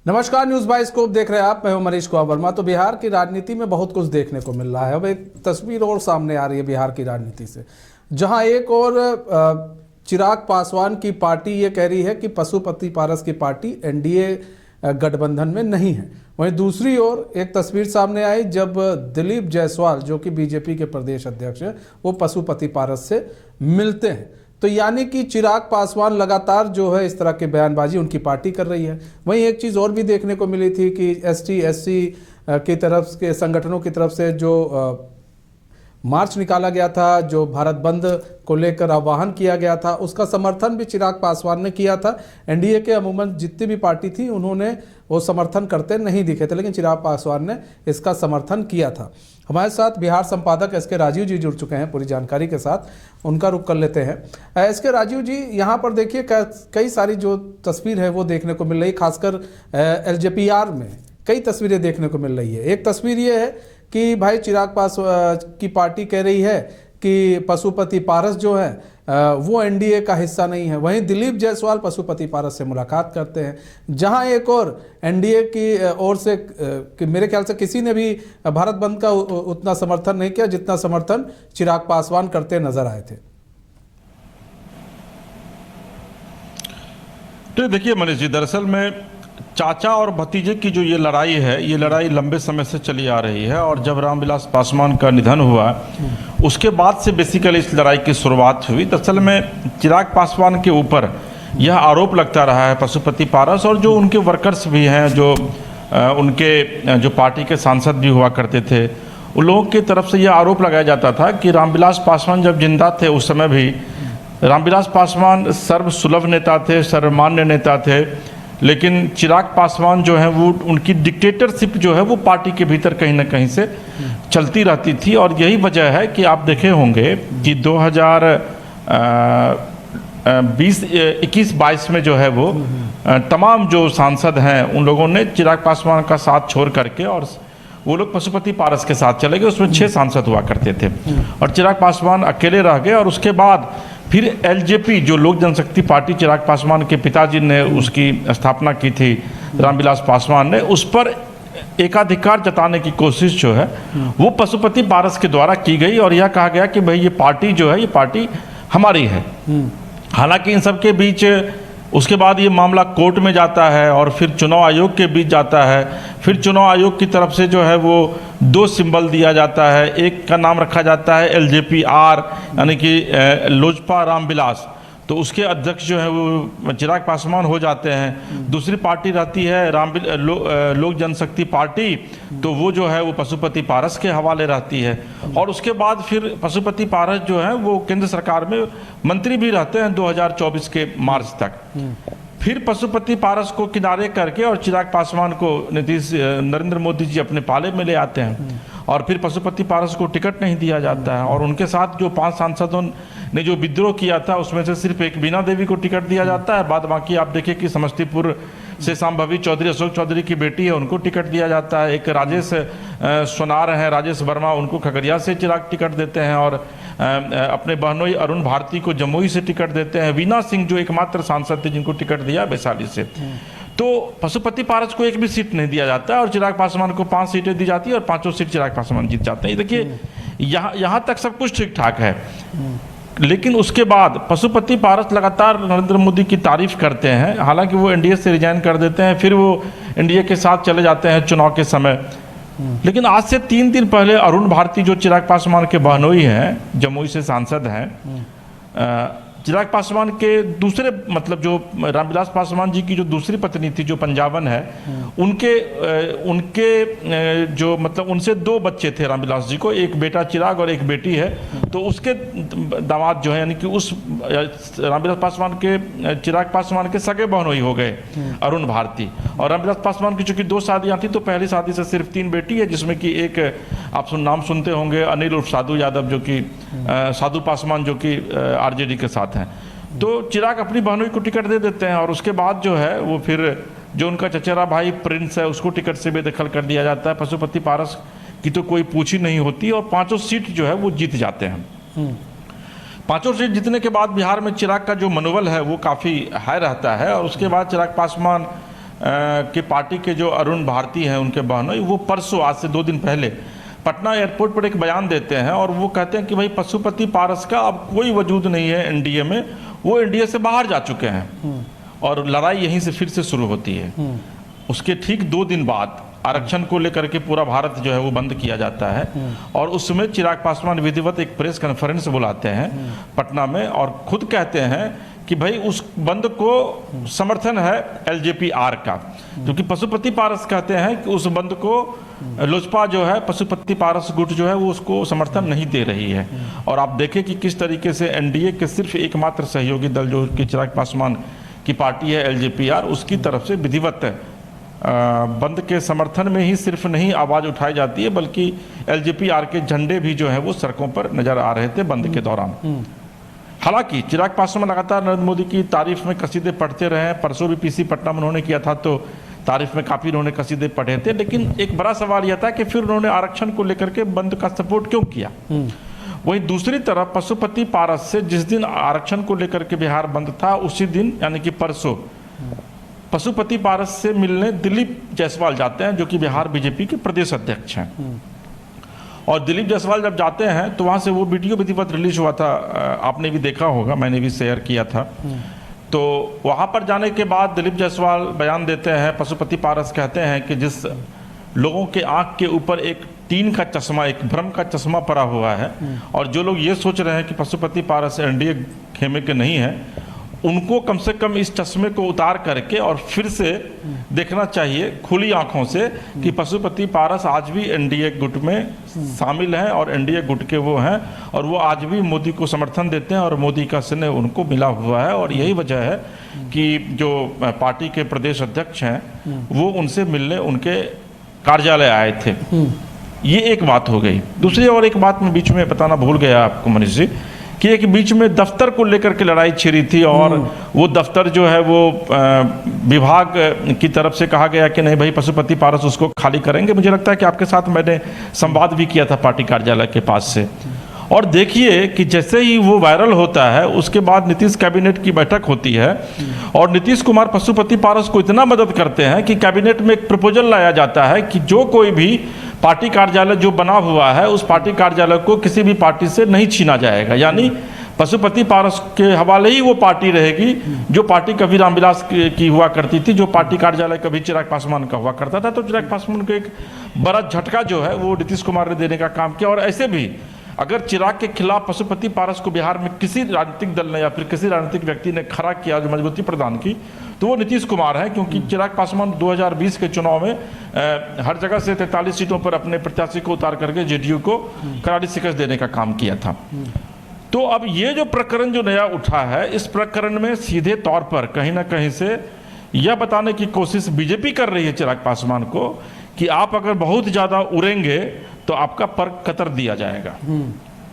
नमस्कार, news bye scope देख रहे हैं आप। मैं हूं मनीष कुमार वर्मा। तो बिहार की राजनीति में बहुत कुछ देखने को मिल रहा है। अब एक तस्वीर और सामने आ रही है बिहार की राजनीति से, जहां एक और चिराग पासवान की पार्टी ये कह रही है कि पशुपति पारस की पार्टी एनडीए गठबंधन में नहीं है। वहीं दूसरी ओर एक तस्वीर सामने आई जब दिलीप जायसवाल, जो कि बीजेपी के प्रदेश अध्यक्ष हैं, वो पशुपति पारस से मिलते हैं। तो यानी कि चिराग पासवान लगातार जो है इस तरह की बयानबाजी उनकी पार्टी कर रही है। वहीं एक चीज़ और भी देखने को मिली थी कि एसटी एससी की तरफ के संगठनों की तरफ से जो मार्च निकाला गया था, जो भारत बंद को लेकर आह्वान किया गया था, उसका समर्थन भी चिराग पासवान ने किया था। एनडीए के अमूमन जितनी भी पार्टी थी उन्होंने वो समर्थन करते नहीं दिखे थे, लेकिन चिराग पासवान ने इसका समर्थन किया था। हमारे साथ बिहार संपादक एस के राजीव जी जुड़ चुके हैं पूरी जानकारी के साथ, उनका रुख कर लेते हैं। एस के राजीव जी, यहाँ पर देखिए कई सारी जो तस्वीर है वो देखने को मिल रही, खासकर एलजेपीआर में कई तस्वीरें देखने को मिल रही है। एक तस्वीर ये है कि भाई चिराग पासवान की पार्टी कह रही है कि पशुपति पारस जो है वो एनडीए का हिस्सा नहीं है। वहीं दिलीप जायसवाल पशुपति पारस से मुलाकात करते हैं, जहां एक और एनडीए की ओर से कि मेरे ख्याल से किसी ने भी भारत बंद का उतना समर्थन नहीं किया जितना समर्थन चिराग पासवान करते नजर आए थे। तो देखिए मनीष जी, दरअसल में चाचा और भतीजे की जो ये लड़ाई है, ये लड़ाई लंबे समय से चली आ रही है। और जब रामविलास पासवान का निधन हुआ उसके बाद से बेसिकली इस लड़ाई की शुरुआत हुई। दरअसल में चिराग पासवान के ऊपर यह आरोप लगता रहा है, पशुपति पारस और जो उनके वर्कर्स भी हैं, जो उनके जो पार्टी के सांसद भी हुआ करते थे, उन लोगों की तरफ से यह आरोप लगाया जाता था कि रामविलास पासवान जब जिंदा थे उस समय भी रामविलास पासवान सर्वसुलभ नेता थे, सर्वमान्य नेता थे। लेकिन चिराग पासवान जो है वो उनकी डिक्टेटरशिप जो है वो पार्टी के भीतर कहीं ना कहीं से चलती रहती थी। और यही वजह है कि आप देखे होंगे कि 2021-22 में जो है वो तमाम जो सांसद हैं उन लोगों ने चिराग पासवान का साथ छोड़ करके और वो लोग पशुपति पारस के साथ चले गए। उसमें 6 सांसद हुआ करते थे और चिराग पासवान अकेले रह गए। और उसके बाद फिर एलजेपी, जो लोक जनशक्ति पार्टी चिराग पासवान के पिताजी ने उसकी स्थापना की थी, रामविलास पासवान ने, उस पर एकाधिकार जताने की कोशिश जो है वो पशुपति पारस के द्वारा की गई। और यह कहा गया कि भाई ये पार्टी जो है ये पार्टी हमारी है। हालांकि इन सब के बीच उसके बाद ये मामला कोर्ट में जाता है और फिर चुनाव आयोग के बीच जाता है। फिर चुनाव आयोग की तरफ से जो है वो 2 सिंबल दिया जाता है। एक का नाम रखा जाता है एलजेपी-आर, यानी कि लोजपा रामविलास, तो उसके अध्यक्ष जो है वो चिराग पासवान हो जाते हैं। दूसरी पार्टी रहती है लोक जनशक्ति पार्टी, तो वो जो है वो पशुपति पारस के हवाले रहती है। और उसके बाद फिर पशुपति पारस जो है वो केंद्र सरकार में मंत्री भी रहते हैं 2024 के मार्च तक। फिर पशुपति पारस को किनारे करके और चिराग पासवान को नरेंद्र मोदी जी अपने पाले में ले आते हैं और फिर पशुपति पारस को टिकट नहीं दिया जाता है। और उनके साथ जो 5 सांसदों ने जो विद्रोह किया था उसमें से सिर्फ एक बीना देवी को टिकट दिया जाता है। बाद बाकी आप देखिए कि समस्तीपुर से सांभवी चौधरी, अशोक चौधरी की बेटी है, उनको टिकट दिया जाता है। एक राजेश सोनार हैं, राजेश वर्मा, उनको खगड़िया से चिराग टिकट देते हैं। और अपने बहनोई अरुण भारती को जमुई से टिकट देते हैं। वीना सिंह जो एकमात्र सांसद थे जिनको टिकट दिया वैशाली से। तो पशुपति पारस को एक भी सीट नहीं दिया जाता है और चिराग पासवान को 5 सीटें दी जाती है और 5 सीट चिराग पासवान जीत जाते हैं। देखिए यहाँ तक सब कुछ ठीक ठाक है। लेकिन उसके बाद पशुपति पारस लगातार नरेंद्र मोदी की तारीफ करते हैं। हालांकि वो एनडीए से रिजाइन कर देते हैं, फिर वो एनडीए के साथ चले जाते हैं चुनाव के समय। लेकिन आज से 3 दिन पहले अरुण भारती, जो चिराग पासवान के बहनोई हैं, जमुई से सांसद हैं, चिराग पासवान के दूसरे मतलब जो रामविलास पासवान जी की जो दूसरी पत्नी थी जो पंजाबन है, उनके जो मतलब उनसे 2 बच्चे थे रामविलास जी को, एक बेटा चिराग और एक बेटी है। तो उसके दामाद जो है यानी कि उस रामविलास पासवान के चिराग पासवान के सगे बहनोई हो गए अरुण भारती। और रामविलास पासवान की चूंकि 2 शादियां थी तो पहली शादी से सिर्फ 3 बेटी है, जिसमें कि एक आप नाम सुनते होंगे अनिल उर्फ साधु यादव, जो कि साधु पासवान जो कि आरजेडी के साथ हैं। तो चिराग अपनी बहनों को टिकट दे देते हैं और उसके बाद जो है वो फिर जो उनका चचेरा भाई प्रिंस है उसको टिकट से बेदखल कर दिया जाता है। पशुपति पारस की तो कोई पूछ ही नहीं होती और 5 सीट जो है वो जीत जाते हैं। 5 सीट जीतने के बाद बिहार में चिराग का जो मनोबल है वो काफ़ी हाई रहता है। और उसके बाद चिराग पासवान के पार्टी के जो अरुण भारती हैं उनके बहनोई, वो परसों आज से 2 दिन पहले पटना एयरपोर्ट पर एक बयान देते हैं और वो कहते हैं कि भाई पशुपति पारस का अब कोई वजूद नहीं है एनडीए में, वो एनडीए से बाहर जा चुके हैं और लड़ाई यहीं से फिर से शुरू होती है। उसके ठीक 2 दिन बाद आरक्षण को लेकर के पूरा भारत जो है वो बंद किया जाता है और उसमें चिराग पासवान विधिवत एक प्रेस कॉन्फ्रेंस बुलाते हैं पटना में और खुद कहते हैं कि भाई उस बंद को समर्थन है एलजेपीआर का, क्योंकि पशुपति पारस कहते हैं कि उस बंद को लोजपा जो है पशुपति पारस गुट जो है वो उसको समर्थन नहीं दे रही है। और आप देखें कि किस तरीके से एनडीए के सिर्फ एकमात्र सहयोगी दल जो कि चिराग पासवान की पार्टी है एलजेपीआर, उसकी तरफ से विधिवत बंद के समर्थन में ही सिर्फ नहीं आवाज़ उठाई जाती है, बल्कि एलजेपीआर के झंडे भी जो है वो सड़कों पर नजर आ रहे थे बंद के दौरान। हालांकि चिराग पासवान लगातार नरेंद्र मोदी की तारीफ में कसीदे पढ़ते रहे हैं। परसों भी पीसी पटना में उन्होंने किया था तो तारीफ में काफ़ी उन्होंने कसीदे पढ़े थे, लेकिन एक बड़ा सवाल यह था कि फिर उन्होंने आरक्षण को लेकर के बंद का सपोर्ट क्यों किया। वहीं दूसरी तरफ पशुपति पारस से जिस दिन आरक्षण को लेकर के बिहार बंद था उसी दिन यानी कि परसों पशुपति पारस से मिलने दिलीप जायसवाल जाते हैं जो कि बिहार बीजेपी के प्रदेश अध्यक्ष हैं। और दिलीप जायसवाल जब जाते हैं तो वहाँ से वो वीडियो विधिवत रिलीज हुआ था, आपने भी देखा होगा, मैंने भी शेयर किया था। तो वहाँ पर जाने के बाद दिलीप जायसवाल बयान देते हैं, पशुपति पारस कहते हैं कि जिस लोगों के आँख के ऊपर एक टीन का चश्मा, एक भ्रम का चश्मा पड़ा हुआ है और जो लोग ये सोच रहे हैं कि पशुपति पारस एनडीए खेमे के नहीं है, उनको कम से कम इस चश्मे को उतार करके और फिर से देखना चाहिए खुली आंखों से कि पशुपति पारस आज भी एनडीए गुट में शामिल हैं और एनडीए गुट के वो हैं और वो आज भी मोदी को समर्थन देते हैं और मोदी का स्नेह उनको मिला हुआ है। और यही वजह है कि जो पार्टी के प्रदेश अध्यक्ष हैं वो उनसे मिलने उनके कार्यालय आए थे। ये एक बात हो गई। दूसरी और एक बात मैं बीच में बताना भूल गया आपको मनीष जी कि एक बीच में दफ्तर को लेकर के लड़ाई छिड़ी थी और वो दफ्तर जो है वो विभाग की तरफ से कहा गया कि नहीं भाई पशुपति पारस उसको खाली करेंगे। मुझे लगता है कि आपके साथ मैंने संवाद भी किया था पार्टी कार्यालय के पास से। और देखिए कि जैसे ही वो वायरल होता है उसके बाद नीतीश कैबिनेट की बैठक होती है और नीतीश कुमार पशुपति पारस को इतना मदद करते हैं कि कैबिनेट में एक प्रपोजल लाया जाता है कि जो कोई भी पार्टी कार्यालय जो बना हुआ है उस पार्टी कार्यालय को किसी भी पार्टी से नहीं छीना जाएगा, यानी पशुपति पारस के हवाले ही वो पार्टी रहेगी जो पार्टी कभी रामविलास की हुआ करती थी, जो पार्टी कार्यालय कभी चिराग पासवान का हुआ करता था। तो चिराग पासवान को एक बड़ा झटका जो है वो नीतीश कुमार ने देने का काम किया। और ऐसे भी अगर चिराग के खिलाफ पशुपति पारस को बिहार में किसी राजनीतिक दल ने या फिर किसी राजनीतिक व्यक्ति ने खड़ा किया, जो मजबूती प्रदान की, तो वो नीतीश कुमार है, क्योंकि चिराग पासवान 2020 के चुनाव में हर जगह से 43 सीटों पर अपने प्रत्याशी को उतार करके जेडीयू को करारी शिकस्त देने का काम किया था। तो अब ये जो प्रकरण जो नया उठा है, इस प्रकरण में सीधे तौर पर कहीं ना कहीं से यह बताने की कोशिश बीजेपी कर रही है चिराग पासवान को कि आप अगर बहुत ज़्यादा उड़ेंगे तो आपका पर कतर दिया जाएगा।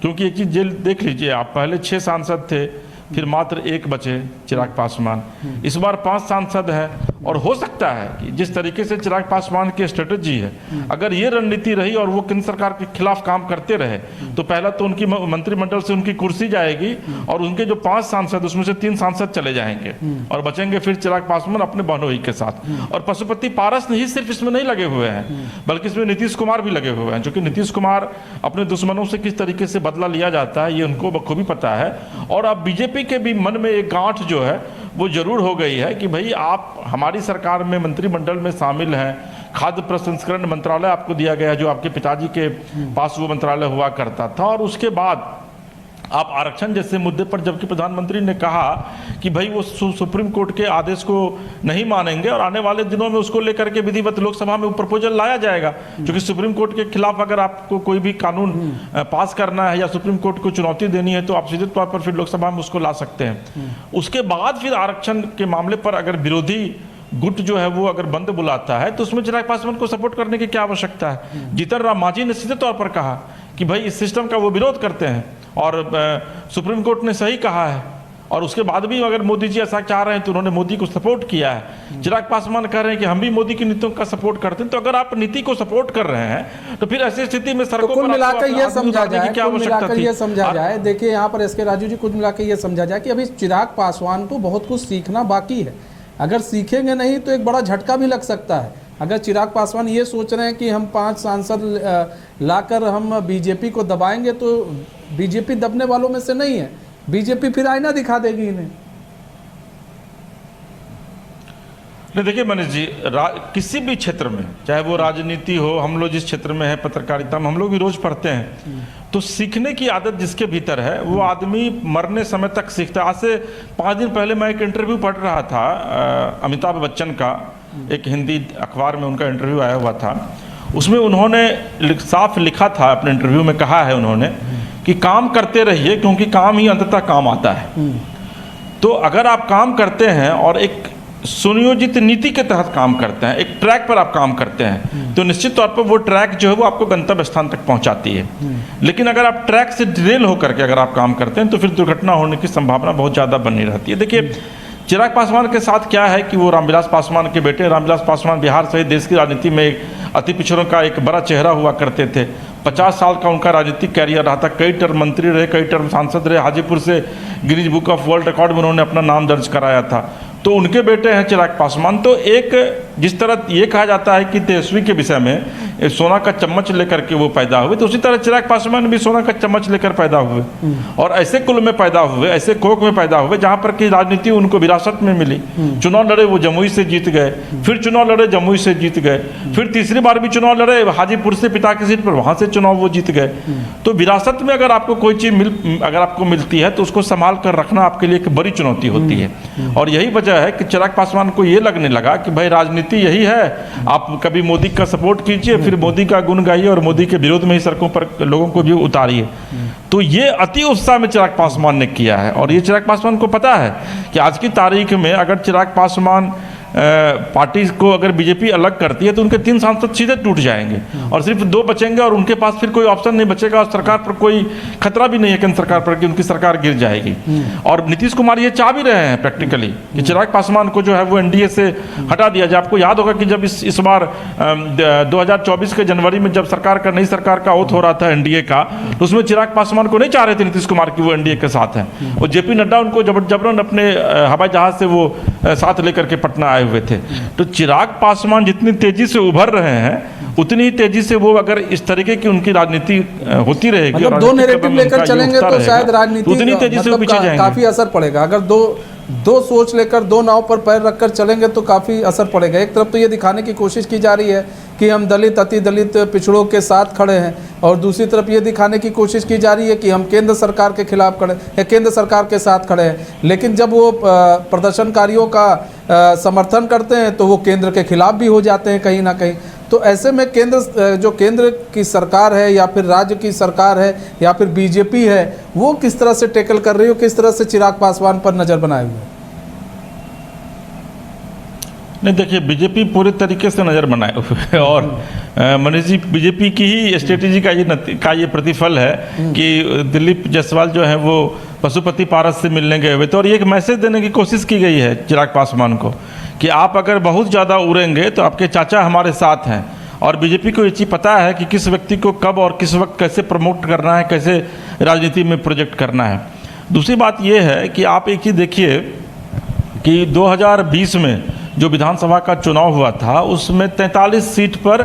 क्योंकि एक चीज़ जेल देख लीजिए आप, पहले 6 सांसद थे, फिर मात्र 1 बचे चिराग पासवान, इस बार 5 सांसद हैं। और हो सकता है कि जिस तरीके से चिराग पासवान की स्ट्रेटजी है, अगर ये रणनीति रही और वो केंद्र सरकार के खिलाफ काम करते रहे तो पहला तो उनकी मंत्रिमंडल से उनकी कुर्सी जाएगी और उनके जो 5 सांसद उसमें से 3 सांसद चले जाएंगे और बचेंगे फिर चिराग पासवान अपने बहनोई के साथ। और पशुपति पारस नहीं सिर्फ इसमें नहीं लगे हुए हैं बल्कि इसमें नीतीश कुमार भी लगे हुए हैं, जो कि नीतीश कुमार अपने दुश्मनों से किस तरीके से बदला लिया जाता है ये उनको बखूबी पता है। और अब बीजेपी के भी मन में एक गांठ जो है वो जरूर हो गई है कि भाई आप हमारी सरकार में मंत्रिमंडल में शामिल हैं, खाद्य प्रसंस्करण मंत्रालय आपको दिया गया जो आपके पिताजी के पास वो मंत्रालय हुआ करता था, और उसके बाद आप आरक्षण जैसे मुद्दे पर, जबकि प्रधानमंत्री ने कहा कि भाई वो सुप्रीम कोर्ट के आदेश को नहीं मानेंगे और आने वाले दिनों में उसको लेकर के विधिवत लोकसभा में प्रपोजल लाया जाएगा, क्योंकि सुप्रीम कोर्ट के खिलाफ अगर आपको कोई भी कानून पास करना है या सुप्रीम कोर्ट को चुनौती देनी है तो आप सीधे तौर पर फिर लोकसभा में उसको ला सकते हैं। उसके बाद फिर आरक्षण के मामले पर अगर विरोधी गुट जो है वो अगर बंद बुलाता है तो उसमें चिराग पासवान को सपोर्ट करने की क्या आवश्यकता है। जीतन राम मांझी ने सीधे तौर पर कहा कि भाई इस सिस्टम का वो विरोध करते हैं और सुप्रीम कोर्ट ने सही कहा है, और उसके बाद भी अगर मोदी जी ऐसा चाह रहे हैं तो उन्होंने मोदी को सपोर्ट किया है। चिराग पासवान कह रहे हैं कि हम भी मोदी की नीतियों का सपोर्ट करते हैं। तो अगर आप नीति को सपोर्ट कर रहे हैं तो फिर ऐसी स्थिति में सड़कों कुल मिलाकर ये समझा जाए, जाए, देखिए यहाँ पर एसके राजू जी, कुल मिलाकर ये समझा जाए कि अभी चिराग पासवान को बहुत कुछ सीखना बाकी है। अगर सीखेंगे नहीं तो एक बड़ा झटका भी लग सकता है। अगर चिराग पासवान ये सोच रहे हैं कि हम 5 सांसद लाकर हम बीजेपी को दबाएंगे, तो बीजेपी दबने वालों में से नहीं है। बीजेपी फिर आईना दिखा देगी इन्हें। नहीं देखिए मनीष जी, किसी भी क्षेत्र में, चाहे वो राजनीति हो, हम लोग जिस क्षेत्र में है पत्रकारिता में, हम लोग भी रोज पढ़ते हैं, तो सीखने की आदत जिसके भीतर है वो आदमी मरने समय तक सीखता है। आज से 5 दिन पहले मैं एक इंटरव्यू पढ़ रहा था अमिताभ बच्चन का, एक हिंदी अखबार में उनका इंटरव्यू आया हुआ था। उसमें उन्होंने साफ लिखा था, अपने इंटरव्यू में कहा है उन्होंने कि काम करते रहिए क्योंकि काम ही अंततः काम आता है। तो अगर आप काम करते हैं और एक सुनियोजित नीति के तहत काम करते हैं, एक ट्रैक पर आप काम करते हैं, तो निश्चित तौर पर वो ट्रैक जो है वो आपको गंतव्य स्थान तक पहुंचाती है। लेकिन अगर आप ट्रैक से डिरेल होकर के अगर आप काम करते हैं तो फिर दुर्घटना होने की संभावना बहुत ज़्यादा बनी रहती है। देखिए चिराग पासवान के साथ क्या है कि वो रामविलास पासवान के बेटे, रामविलास पासवान बिहार सहित देश की राजनीति में एक अति पिछड़ों का एक बड़ा चेहरा हुआ करते थे। 50 साल का उनका राजनीतिक कैरियर रहा था, कई टर्म मंत्री रहे, कई टर्म सांसद रहे, हाजीपुर से Guinness book of world record में उन्होंने अपना नाम दर्ज कराया था। तो उनके बेटे हैं चिराग पासवान। तो एक जिस तरह ये कहा जाता है कि तेजस्वी के विषय में सोना का चम्मच लेकर के वो पैदा हुए, तो उसी तरह चिराग पासवान भी सोना का चम्मच लेकर पैदा हुए और ऐसे कुल में पैदा हुए, ऐसे कोख में पैदा हुए जहाँ पर कि राजनीति उनको विरासत में मिली। चुनाव लड़े, वो जमुई से जीत गए, फिर चुनाव लड़े, जमुई से जीत गए, फिर तीसरी बार भी चुनाव लड़े हाजीपुर से पिता की सीट पर, वहाँ से चुनाव वो जीत गए। तो विरासत में अगर आपको कोई चीज़ अगर आपको मिलती है तो उसको संभाल कर रखना आपके लिए एक बड़ी चुनौती होती है। और यही वजह है कि चिराग पासवान को ये लगने लगा कि भाई राजनीति यही है, आप कभी मोदी का सपोर्ट कीजिए, फिर मोदी का गुण गाइए और मोदी के विरोध में ही सड़कों पर लोगों को भी उतारिए। तो ये अति उत्साह में चिराग पासवान ने किया है। और ये चिराग पासवान को पता है कि आज की तारीख में अगर चिराग पासवान पार्टी को अगर बीजेपी अलग करती है तो उनके 3 सांसद सीधे टूट जाएंगे और सिर्फ 2 बचेंगे और उनके पास फिर कोई ऑप्शन नहीं बचेगा और सरकार पर कोई खतरा भी नहीं है केंद्र सरकार पर कि उनकी सरकार गिर जाएगी। और नीतीश कुमार ये चाह भी रहे हैं प्रैक्टिकली कि चिराग पासवान को जो है वो एनडीए से हटा दिया जाए। आपको याद होगा कि जब इस बार 2024 के जनवरी में जब नई सरकार का ओथ हो रहा था एनडीए का, तो उसमें चिराग पासवान को नहीं चाह रहे थे नीतीश कुमार की वो एनडीए के साथ हैं। और जेपी नड्डा उनको जबरन अपने हवाई जहाज से वो साथ लेकर के पटना आए हुए थे। तो चिराग पासवान जितनी तेजी से उभर रहे हैं उतनी ही तेजी से वो अगर इस तरीके की उनकी राजनीति होती रहेगी, मतलब 2 नैरेटिव लेकर चलेंगे तो शायद राजनीति उतनी तेजी से पीछे जाएंगे, काफी असर पड़ेगा। अगर दो सोच लेकर 2 नाव पर पैर रखकर चलेंगे तो काफी असर पड़ेगा। एक तरफ तो ये दिखाने की कोशिश की जा रही है कि हम दलित, अति दलित, पिछड़ों के साथ खड़े हैं, और दूसरी तरफ ये दिखाने की कोशिश की जा रही है कि हम केंद्र सरकार के खिलाफ खड़े हैं, केंद्र सरकार के साथ खड़े हैं। लेकिन जब वो प्रदर्शनकारियों का समर्थन करते हैं तो वो केंद्र के खिलाफ भी हो जाते हैं कहीं ना कहीं। तो ऐसे में केंद्र की सरकार है या फिर राज्य की सरकार है या फिर बीजेपी है, वो किस तरह से टैकल कर रही हो, किस तरह से चिराग पासवान पर नजर बनाए हुए? नहीं देखिए, बीजेपी पूरे तरीके से नज़र बनाए हुए है और मनीष जी बीजेपी की ही स्ट्रेटेजी का ये प्रतिफल है कि दिलीप जायसवाल जो है वो पशुपति पारस से मिलने गए हुए थे और ये एक मैसेज देने की कोशिश की गई है चिराग पासवान को कि आप अगर बहुत ज़्यादा उड़ेंगे तो आपके चाचा हमारे साथ हैं। और बीजेपी को ये चीज़ पता है कि किस व्यक्ति को कब और किस वक्त कैसे प्रमोट करना है, कैसे राजनीति में प्रोजेक्ट करना है। दूसरी बात यह है कि आप एक चीज़ देखिए कि 2020 में जो विधानसभा का चुनाव हुआ था उसमें 43 सीट पर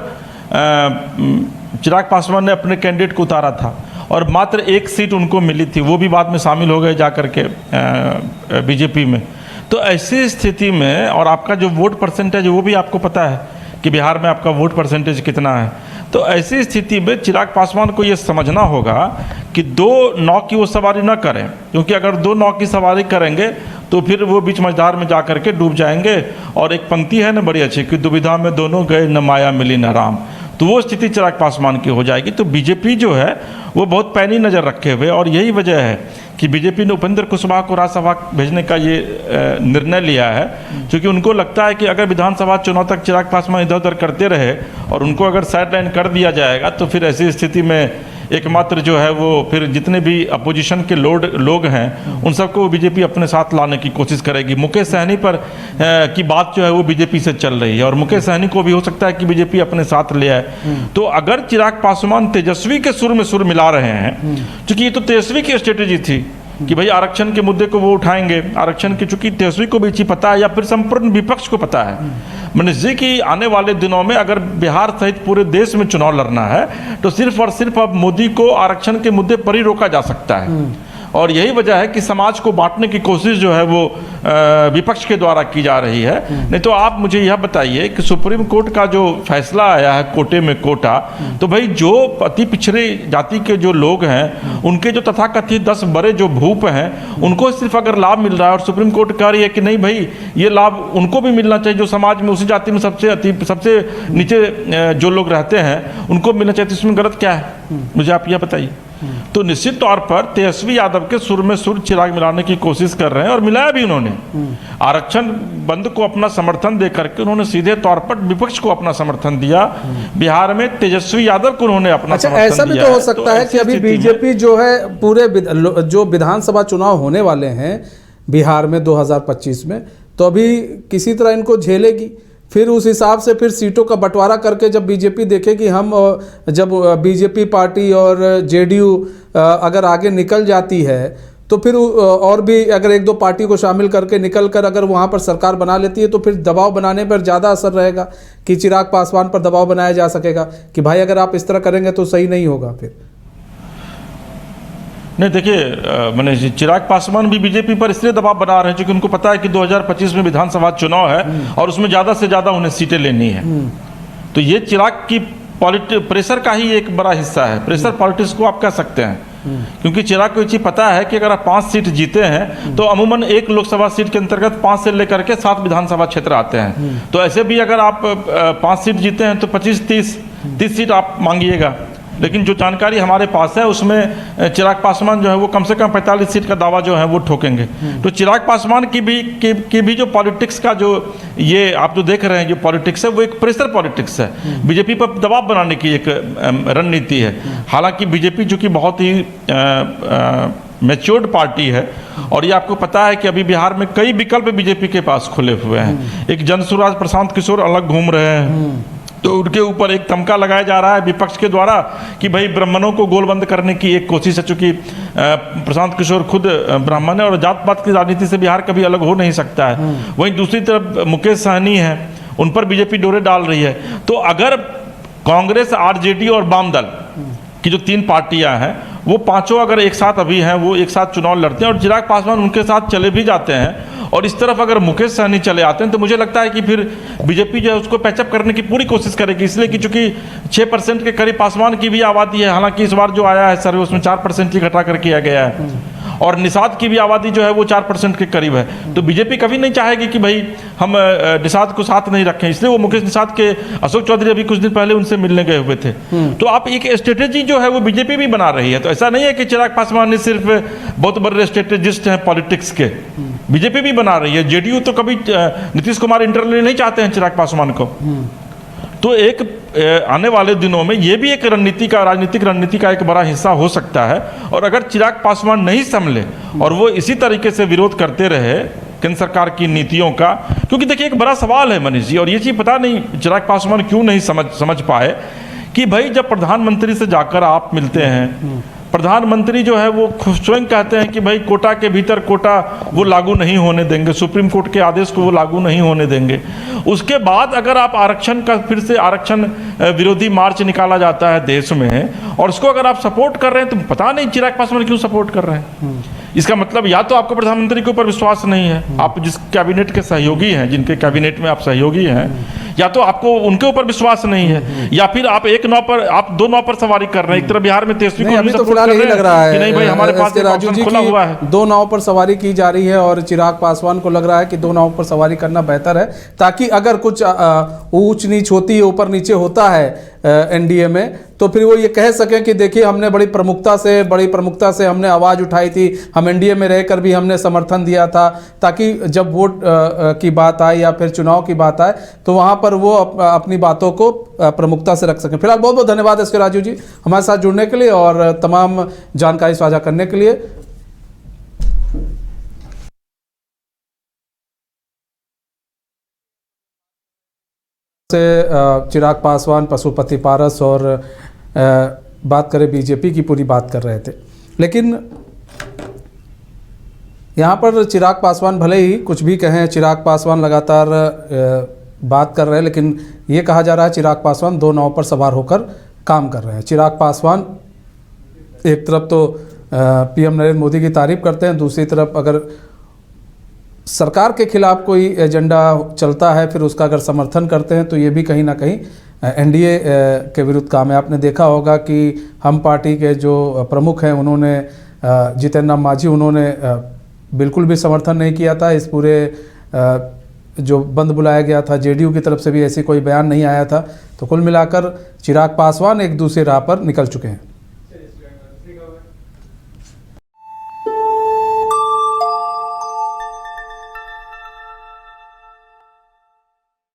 चिराग पासवान ने अपने कैंडिडेट को उतारा था और मात्र 1 सीट उनको मिली थी, वो भी बाद में शामिल हो गए जाकर के बीजेपी में। तो ऐसी स्थिति में और आपका जो वोट परसेंटेज है वो भी आपको पता है कि बिहार में आपका वोट परसेंटेज कितना है। तो ऐसी स्थिति में चिराग पासवान को ये समझना होगा कि 2 नाव की वो सवारी न करें, क्योंकि अगर 2 नाव की सवारी करेंगे तो फिर वो बीच मझधार में जा कर के डूब जाएंगे। और एक पंक्ति है ना बड़ी अच्छी कि दुविधा में दोनों गए न माया मिली न राम, तो वो स्थिति चिराग पासवान की हो जाएगी। तो बीजेपी जो है वो बहुत पैनी नज़र रखे हुए और यही वजह है कि बीजेपी ने उपेंद्र कुशवाहा को राज्यसभा भेजने का ये निर्णय लिया है, क्योंकि उनको लगता है कि अगर विधानसभा चुनाव तक चिराग पासवान इधर उधर करते रहे और उनको अगर साइडलाइन कर दिया जाएगा तो फिर ऐसी स्थिति में एकमात्र जो है वो फिर जितने भी अपोजिशन के लोग हैं उन सबको बीजेपी अपने साथ लाने की कोशिश करेगी। मुकेश सहनी पर की बात जो है वो बीजेपी से चल रही है और मुकेश सहनी को भी हो सकता है कि बीजेपी अपने साथ ले आए। तो अगर चिराग पासवान तेजस्वी के सुर में सुर मिला रहे हैं, क्योंकि ये तो तेजस्वी की स्ट्रेटेजी थी कि भाई आरक्षण के मुद्दे को वो उठाएंगे। आरक्षण की चूंकि तेजस्वी को भी पता है या फिर संपूर्ण विपक्ष को पता है मनीष जी कि आने वाले दिनों में अगर बिहार सहित पूरे देश में चुनाव लड़ना है तो सिर्फ और सिर्फ अब मोदी को आरक्षण के मुद्दे पर ही रोका जा सकता है। और यही वजह है कि समाज को बांटने की कोशिश जो है वो विपक्ष के द्वारा की जा रही है। नहीं तो आप मुझे यह बताइए कि सुप्रीम कोर्ट का जो फैसला आया है कोटे में कोटा, तो भाई जो अति पिछड़े जाति के जो लोग हैं उनके जो तथाकथित 10 बड़े जो भूप हैं उनको सिर्फ अगर लाभ मिल रहा है और सुप्रीम कोर्ट कह रही है कि नहीं भाई ये लाभ उनको भी मिलना चाहिए जो समाज में उसी जाति में सबसे नीचे जो लोग रहते हैं उनको मिलना चाहिए, तो इसमें गलत क्या है मुझे आप यह बताइए। तो निश्चित तौर पर तेजस्वी यादव के सुर में सुर चिराग मिलाने की कोशिश कर रहे हैं और मिलाया भी उन्होंने। आरक्षण बंद को अपना समर्थन दे करके उन्होंने सीधे तौर पर विपक्ष को अपना समर्थन दिया। बिहार में तेजस्वी यादव को उन्होंने अपना समर्थन ऐसा भी तो हो सकता है कि अभी बीजेपी जो है पूरे जो विधानसभा चुनाव होने वाले हैं बिहार में 2025 में, तो अभी किसी तरह इनको झेलेगी, फिर उस हिसाब से फिर सीटों का बंटवारा करके जब बीजेपी देखे कि हम जब बीजेपी पार्टी और जेडीयू अगर आगे निकल जाती है तो फिर और भी अगर 1-2 पार्टी को शामिल करके निकल कर अगर वहाँ पर सरकार बना लेती है तो फिर दबाव बनाने पर ज़्यादा असर रहेगा कि चिराग पासवान पर दबाव बनाया जा सकेगा कि भाई अगर आप इस तरह करेंगे तो सही नहीं होगा। फिर नहीं देखिए मनीष जी, चिराग पासवान भी बीजेपी पर इसलिए दबाव बना रहे हैं क्योंकि उनको पता है कि 2025 में विधानसभा चुनाव है और उसमें ज़्यादा से ज़्यादा उन्हें सीटें लेनी है। तो ये चिराग की प्रेशर का ही एक बड़ा हिस्सा है, प्रेशर पॉलिटिक्स को आप कह सकते हैं। क्योंकि चिराग को ये चीज़ पता है कि अगर आप 5 सीट जीते हैं तो अमूमन एक लोकसभा सीट के अंतर्गत 5 से लेकर के 7 विधानसभा क्षेत्र आते हैं। तो ऐसे भी अगर आप 5 सीट जीते हैं तो 25-30 सीट आप मांगिएगा। लेकिन जो जानकारी हमारे पास है उसमें चिराग पासवान जो है वो कम से कम 45 सीट का दावा जो है वो ठोकेंगे। तो चिराग पासवान की भी जो पॉलिटिक्स का जो ये आप जो देख रहे हैं जो पॉलिटिक्स है वो एक प्रेशर पॉलिटिक्स है, बीजेपी पर दबाव बनाने की एक रणनीति है। हालांकि बीजेपी जो कि बहुत ही मैच्योर्ड पार्टी है और ये आपको पता है कि अभी बिहार में कई विकल्प बीजेपी के पास खुले हुए हैं। एक जनसुराज प्रशांत किशोर अलग घूम रहे हैं तो उनके ऊपर एक तमका लगाया जा रहा है विपक्ष के द्वारा कि भाई ब्राह्मणों को गोलबंद करने की एक कोशिश है। चूंकि प्रशांत किशोर खुद ब्राह्मण है और जात पात की राजनीति से बिहार कभी अलग हो नहीं सकता है। वहीं दूसरी तरफ मुकेश सहनी है, उन पर बीजेपी डोरे डाल रही है। तो अगर कांग्रेस, आरजेडी और वाम दल की जो 3 पार्टियां हैं वो पांचों अगर एक साथ अभी हैं वो एक साथ चुनाव लड़ते हैं और चिराग पासवान उनके साथ चले भी जाते हैं और इस तरफ अगर मुकेश सहनी चले आते हैं तो मुझे लगता है कि फिर बीजेपी जो है उसको पैचअप करने की पूरी कोशिश करेगी। इसलिए कि चूंकि 6% के करीब पासवान की भी आबादी है, हालांकि इस बार जो आया है सर्वे उसमें 4% ही घटा कर किया गया है और निषाद की भी आबादी जो है वो 4% के करीब है। तो बीजेपी कभी नहीं चाहेगी कि भाई हम निषाद को साथ नहीं रखें, इसलिए वो मुकेश निषाद के अशोक चौधरी अभी कुछ दिन पहले उनसे मिलने गए हुए थे। तो आप एक स्ट्रेटेजी जो है वो बीजेपी भी बना रही है। तो ऐसा नहीं है कि चिराग पासवान ने सिर्फ बहुत बड़े स्ट्रेटेजिस्ट हैं पॉलिटिक्स के, बीजेपी भी बना रही है। जेडीयू तो कभी नीतीश कुमार इंटरनली नहीं चाहते हैं चिराग पासवान को। तो एक आने वाले दिनों में ये भी एक राजनीतिक रणनीति का एक बड़ा हिस्सा हो सकता है। और अगर चिराग पासवान नहीं संभले और वो इसी तरीके से विरोध करते रहे केंद्र सरकार की नीतियों का, क्योंकि देखिए एक बड़ा सवाल है मनीष जी और ये चीज़ पता नहीं चिराग पासवान क्यों नहीं समझ पाए कि भाई जब प्रधानमंत्री से जाकर आप मिलते हैं, प्रधानमंत्री जो है वो स्वयं कहते हैं कि भाई कोटा के भीतर कोटा वो लागू नहीं होने देंगे, सुप्रीम कोर्ट के आदेश को वो लागू नहीं होने देंगे। उसके बाद अगर आप आरक्षण का फिर से आरक्षण विरोधी मार्च निकाला जाता है देश में और उसको अगर आप सपोर्ट कर रहे हैं तो पता नहीं चिराग पासवान क्यों सपोर्ट कर रहे हैं। इसका मतलब या तो आपको प्रधानमंत्री के ऊपर विश्वास नहीं है, आप जिस कैबिनेट के सहयोगी हैं, जिनके कैबिनेट में आप सहयोगी हैं, या तो आपको उनके ऊपर विश्वास नहीं है या फिर आप दो नाव पर सवारी कर रहे हैं। एक तरफ बिहार में तेजस्वी को अभी तो फिलहाल यही लग रहा है कि नहीं भाई हमारे पास एक ऑप्शन खुला हुआ है। 2 नाव पर सवारी की जा रही है और चिराग पासवान को लग रहा है कि 2 नाव पर सवारी करना बेहतर है ताकि अगर कुछ ऊंच नीच होती है, ऊपर नीचे होता है एनडीए में, तो फिर वो ये कह सकें कि देखिए हमने बड़ी प्रमुखता से हमने आवाज़ उठाई थी, हम एनडीए में रहकर भी हमने समर्थन दिया था, ताकि जब वोट की बात आए या फिर चुनाव की बात आए तो वहाँ पर वो अपनी बातों को प्रमुखता से रख सकें। फिलहाल बहुत बहुत धन्यवाद एस के राजू जी हमारे साथ जुड़ने के लिए और तमाम जानकारी साझा करने के लिए। से चिराग पासवान, पशुपति पारस और बात करें बीजेपी की पूरी बात कर रहे थे, लेकिन यहाँ पर चिराग पासवान भले ही कुछ भी कहें, चिराग पासवान लगातार बात कर रहे हैं, लेकिन ये कहा जा रहा है चिराग पासवान दो नाव पर सवार होकर काम कर रहे हैं। चिराग पासवान एक तरफ तो पीएम नरेंद्र मोदी की तारीफ करते हैं, दूसरी तरफ अगर सरकार के खिलाफ कोई एजेंडा चलता है फिर उसका अगर समर्थन करते हैं तो ये भी कहीं ना कहीं एनडीए के विरुद्ध काम है। आपने देखा होगा कि हम पार्टी के जो प्रमुख हैं उन्होंने जितेंद्र राम मांझी उन्होंने बिल्कुल भी समर्थन नहीं किया था इस पूरे जो बंद बुलाया गया था। जेडीयू की तरफ से भी ऐसी कोई बयान नहीं आया था। तो कुल मिलाकर चिराग पासवान एक दूसरे राह पर निकल चुके हैं।